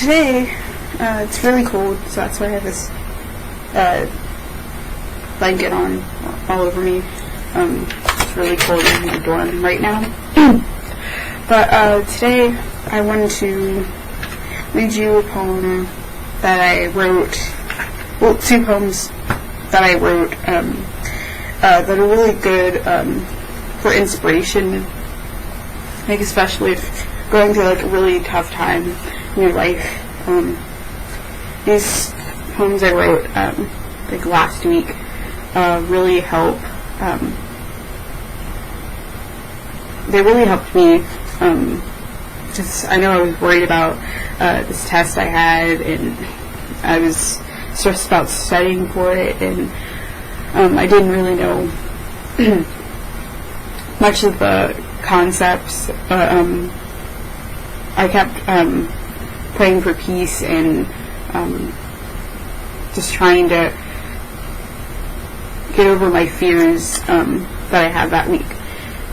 Today, it's really cold, so that's why I have this blanket on all over me. It's really cold in my dorm right now. But today, I wanted to read you a poem that I wrote. Well, two poems that I wrote that are really good for inspiration, like especially if going through like a really tough time in your life. These poems I wrote like last week really help. They really helped me. Just I know I was worried about this test I had, and I was stressed about studying for it, and I didn't really know much of the concepts, but I kept praying for peace and just trying to get over my fears that I had that week.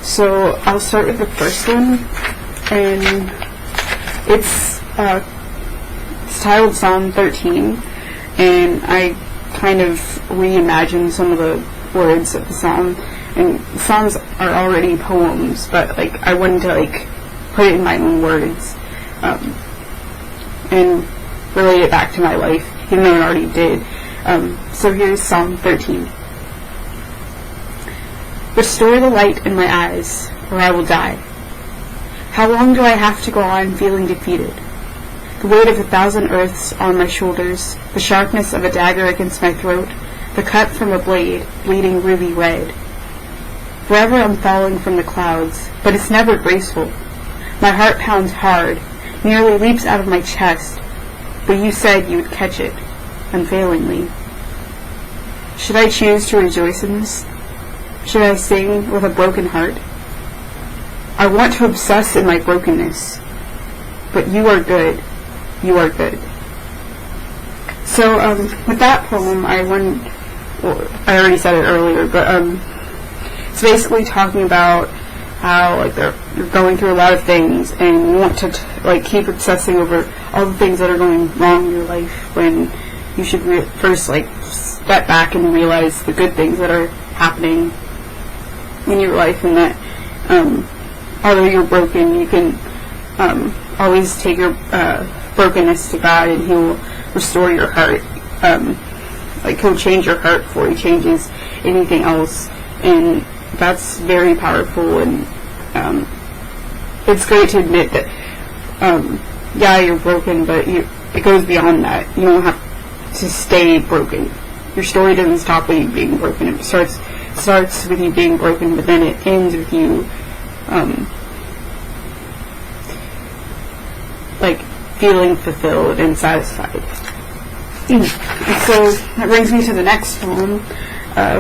So I'll start with the first one, and it's titled Psalm 13, and I kind of reimagined some of the words of the psalm. And psalms are already poems, but like I wanted to like put it in my own words and relate it back to my life, even though it already did. So here's Psalm 13. Restore the light in my eyes, or I will die. How long do I have to go on feeling defeated? The weight of 1,000 earths on my shoulders, the sharpness of a dagger against my throat, the cut from a blade, bleeding ruby red. Forever I'm falling from the clouds, but it's never graceful. My heart pounds hard, nearly leaps out of my chest, but you said you would catch it, unfailingly. Should I choose to rejoice in this? Should I sing with a broken heart? I want to obsess in my brokenness, but you are good. You are good. So with that poem, I already said it earlier, but it's basically talking about how like you're going through a lot of things, and you want to like keep obsessing over all the things that are going wrong in your life, when you should first like step back and realize the good things that are happening in your life, and that although you're broken, you can always take your brokenness to God, and He'll restore your heart. Like He'll change your heart before He changes anything else, and that's very powerful. And it's great to admit that yeah, you're broken, but it goes beyond that. You don't have to stay broken. Your story doesn't stop with you being broken. It starts with you being broken, but then it ends with you like feeling fulfilled and satisfied. So that brings me to the next poem,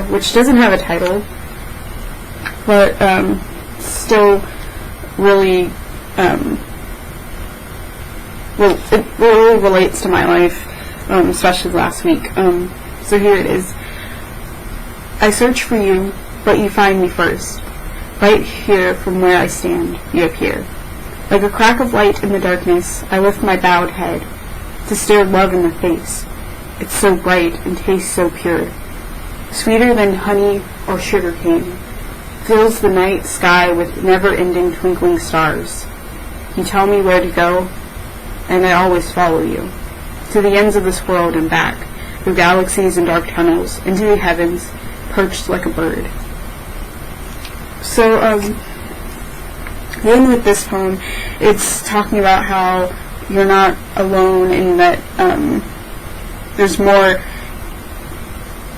which doesn't have a title, but still really it really relates to my life, especially last week. So here it is. I search for you, but you find me first. Right here from where I stand, you appear. Like a crack of light in the darkness, I lift my bowed head to stare love in the face. It's so bright and tastes so pure. Sweeter than honey or sugar cane. Fills the night sky with never-ending twinkling stars. You tell me where to go, and I always follow you. To the ends of this world and back, through galaxies and dark tunnels, into the heavens, perched like a bird. So, then with this poem, it's talking about how you're not alone, in that there's more,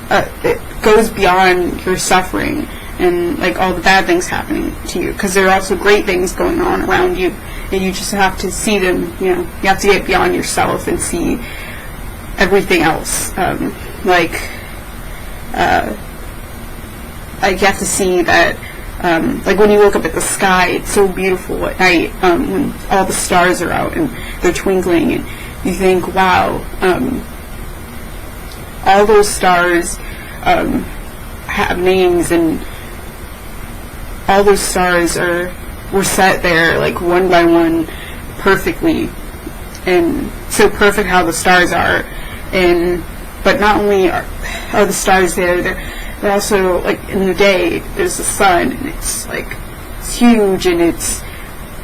it goes beyond your suffering and like all the bad things happening to you, because there are also great things going on around you, and you just have to see them. You know, you have to get beyond yourself and see everything else. Like you have to see that like when you look up at the sky, it's so beautiful at night, when all the stars are out and they're twinkling, and you think, wow, all those stars have names, and all those stars were set there like one by one perfectly, and so perfect how the stars are. And but not only are the stars there, they're also like in the day there's the sun, and it's like it's huge and it's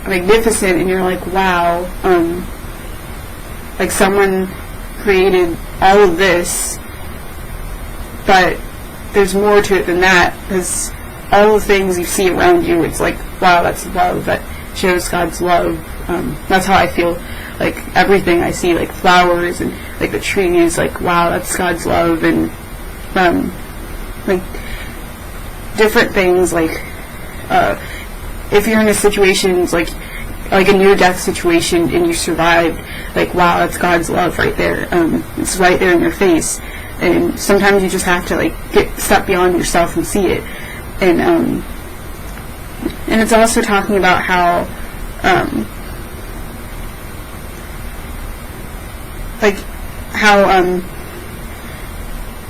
magnificent, and you're like, wow, like someone created all of this, but there's more to it than that, because all the things you see around you, it's like, wow, that's love, that shows God's love. That's how I feel, like everything I see, like flowers and like the trees, like, wow, that's God's love. And like different things, like if you're in a situation like a near-death situation and you survived, like, wow, that's God's love right there. It's right there in your face. And sometimes you just have to like step beyond yourself and see it. And it's also talking about how like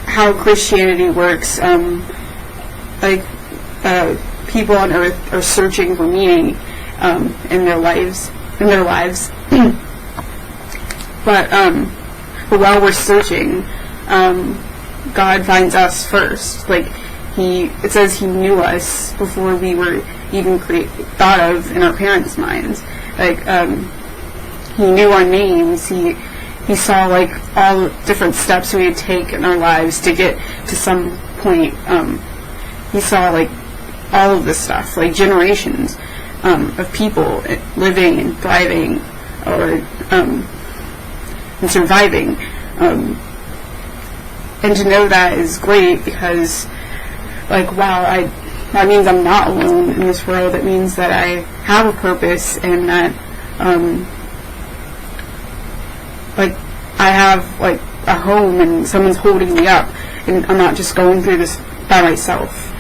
how Christianity works. Like people on earth are searching for meaning in their lives. But while we're searching, God finds us first. Like it says He knew us before we were even thought of in our parents' minds. Like He knew our names. He saw like all the different steps we would take in our lives to get to some point. He saw like all of this stuff, like generations of people living and thriving, or and surviving. And to know that is great, because like, wow, that means I'm not alone in this world. That means that I have a purpose, and that like I have like a home, and someone's holding me up, and I'm not just going through this by myself.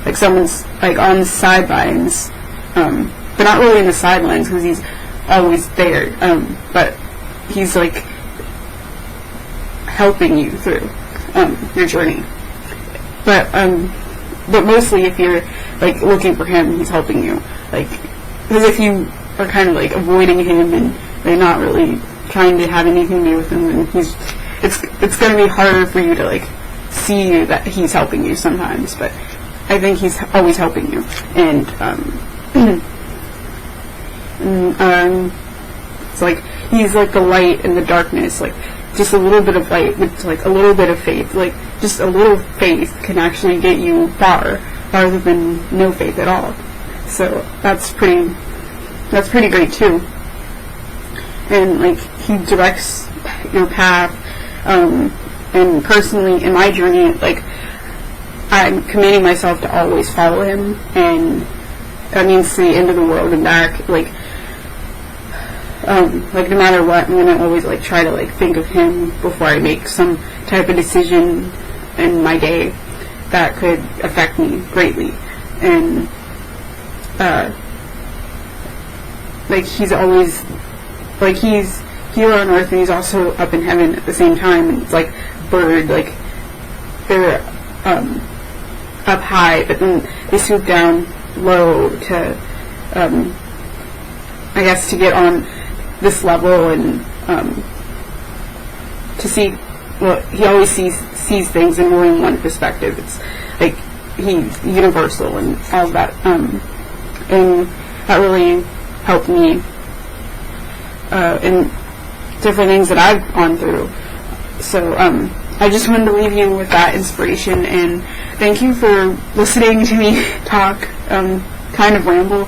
Like someone's like on the sidelines, but not really in the sidelines, because He's always there, but He's like helping you through your journey. But mostly if you're like looking for Him, He's helping you. Like, because if you are kind of like avoiding Him and they're not really trying to have anything to do with Him, then it's going to be harder for you to like see that He's helping you sometimes. But I think He's always helping you, and it's like He's like the light in the darkness. Like just a little bit of light with like a little bit of faith, like just a little faith can actually get you far, farther than no faith at all. So that's pretty great too. And like He directs your path. And personally in my journey, like I'm committing myself to always follow Him, and that means to the end of the world and back. Like no matter what, I'm gonna always like try to like think of Him before I make some type of decision in my day that could affect me greatly. And like He's always like He's here on earth, and He's also up in heaven at the same time. And it's like bird, like they're up high, but then they swoop down low to I guess to get on this level, and to see, well, He always sees things in more than one perspective. It's like He's universal and all of that, and that really helped me in different things that I've gone through. So I just wanted to leave you with that inspiration, and thank you for listening to me talk, kind of ramble,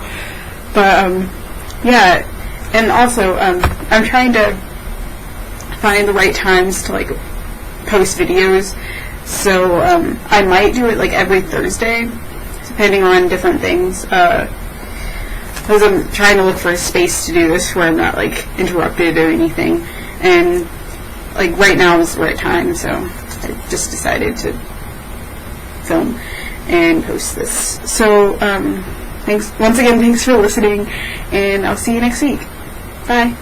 but yeah. And also, I'm trying to find the right times to like post videos. So I might do it like every Thursday, depending on different things. Because I'm trying to look for a space to do this where I'm not like interrupted or anything. And like right now is the right time, so I just decided to film and post this. So thanks once again. Thanks for listening, and I'll see you next week. Bye.